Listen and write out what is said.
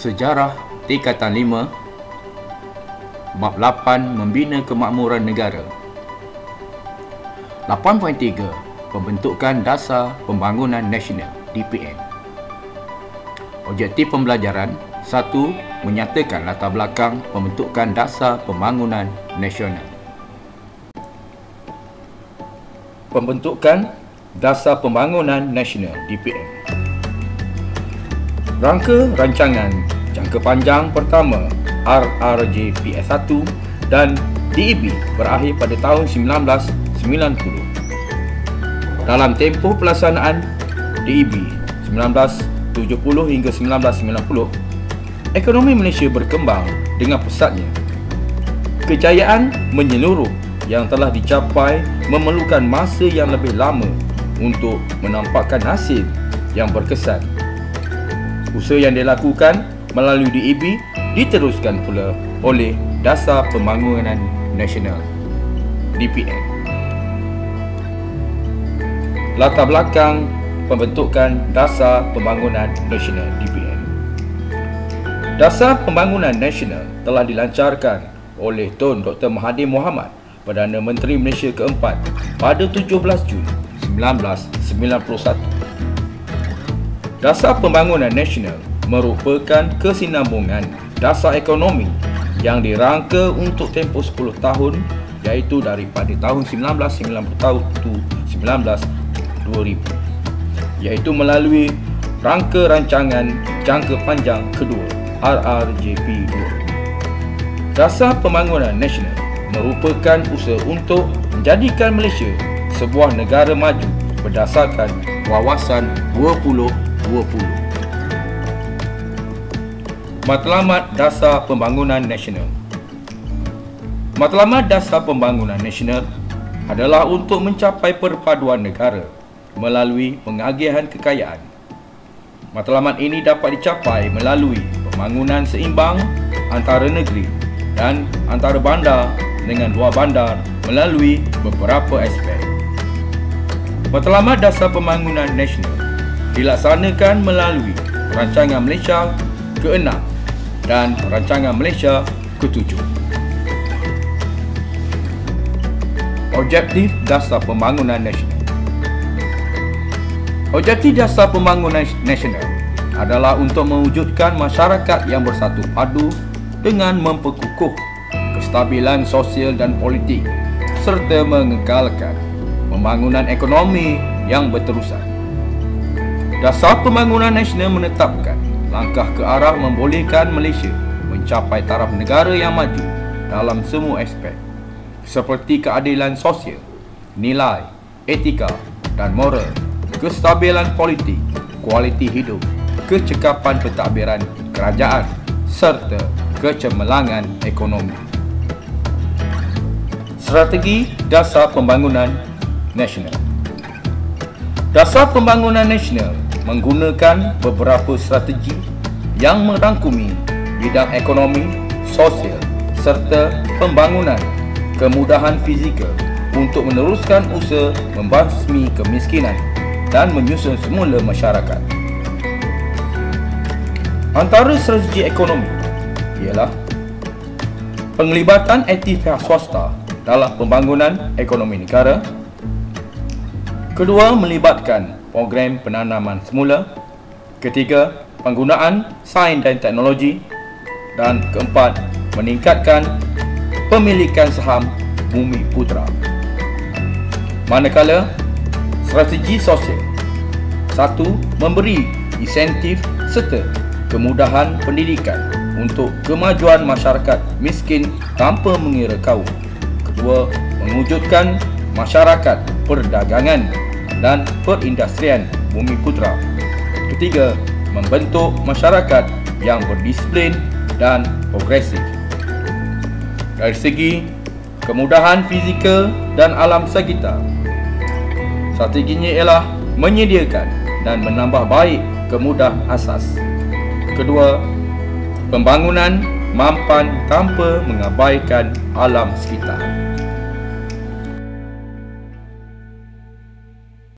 Sejarah Tingkatan 5 Bab 8 Membina Kemakmuran Negara. 8.3 Pembentukan Dasar Pembangunan Nasional (DPN). Objektif pembelajaran 1. Menyatakan latar belakang pembentukan Dasar Pembangunan Nasional. Pembentukan Dasar Pembangunan Nasional (DPN). Rangka rancangan jangka panjang pertama RRJPS1 dan DEB berakhir pada tahun 1990. Dalam tempoh pelaksanaan DEB 1970 hingga 1990, ekonomi Malaysia berkembang dengan pesatnya. Kejayaan menyeluruh yang telah dicapai memerlukan masa yang lebih lama untuk menampakkan hasil yang berkesan. Usaha yang dilakukan melalui DEB diteruskan pula oleh Dasar Pembangunan Nasional (DPN). Latar belakang pembentukan Dasar Pembangunan Nasional (DPN). Dasar Pembangunan Nasional telah dilancarkan oleh Tun Dr. Mahathir Mohamad, Perdana Menteri Malaysia keempat, pada 17 Jun 1991. Dasar Pembangunan Nasional merupakan kesinambungan dasar ekonomi yang dirangka untuk tempoh 10 tahun, iaitu daripada tahun 1990 to 2000, iaitu melalui rangka rancangan jangka panjang kedua RRJP2. Dasar Pembangunan Nasional merupakan usaha untuk menjadikan Malaysia sebuah negara maju berdasarkan Wawasan 2020. Matlamat Dasar Pembangunan Nasional. Matlamat Dasar Pembangunan Nasional adalah untuk mencapai perpaduan negara melalui pengagihan kekayaan. Matlamat ini dapat dicapai melalui pembangunan seimbang antara negeri dan antara bandar dengan luar bandar melalui beberapa aspek. Matlamat Dasar Pembangunan Nasional dilaksanakan melalui Rancangan Malaysia ke-6 dan Rancangan Malaysia ke-7. Objektif Dasar Pembangunan Nasional. Objektif Dasar Pembangunan Nasional adalah untuk mewujudkan masyarakat yang bersatu padu dengan memperkukuh kestabilan sosial dan politik serta mengekalkan pembangunan ekonomi yang berterusan. Dasar Pembangunan Nasional menetapkan langkah ke arah membolehkan Malaysia mencapai taraf negara yang maju dalam semua aspek seperti keadilan sosial, nilai, etika dan moral, kestabilan politik, kualiti hidup, kecekapan pentadbiran kerajaan serta kecemerlangan ekonomi. Strategi Dasar Pembangunan Nasional. Dasar Pembangunan Nasional menggunakan beberapa strategi yang merangkumi bidang ekonomi, sosial serta pembangunan kemudahan fizikal untuk meneruskan usaha membasmi kemiskinan dan menyusun semula masyarakat. Antara strategi ekonomi ialah penglibatan aktif pihak swasta dalam pembangunan ekonomi negara. Kedua, melibatkan program penanaman semula. Ketiga, penggunaan sains dan teknologi. Dan keempat, meningkatkan pemilikan saham Bumi Putra. Manakala strategi sosial. 1. Memberi insentif serta kemudahan pendidikan untuk kemajuan masyarakat miskin tanpa mengira kaum. Kedua, mewujudkan masyarakat perdagangan dan perindustrian Bumi Putra. Ketiga, membentuk masyarakat yang berdisiplin dan progresif. Dari segi kemudahan fizikal dan alam sekitar, strateginya ialah menyediakan dan menambah baik kemudahan asas. Kedua, pembangunan mampan tanpa mengabaikan alam sekitar.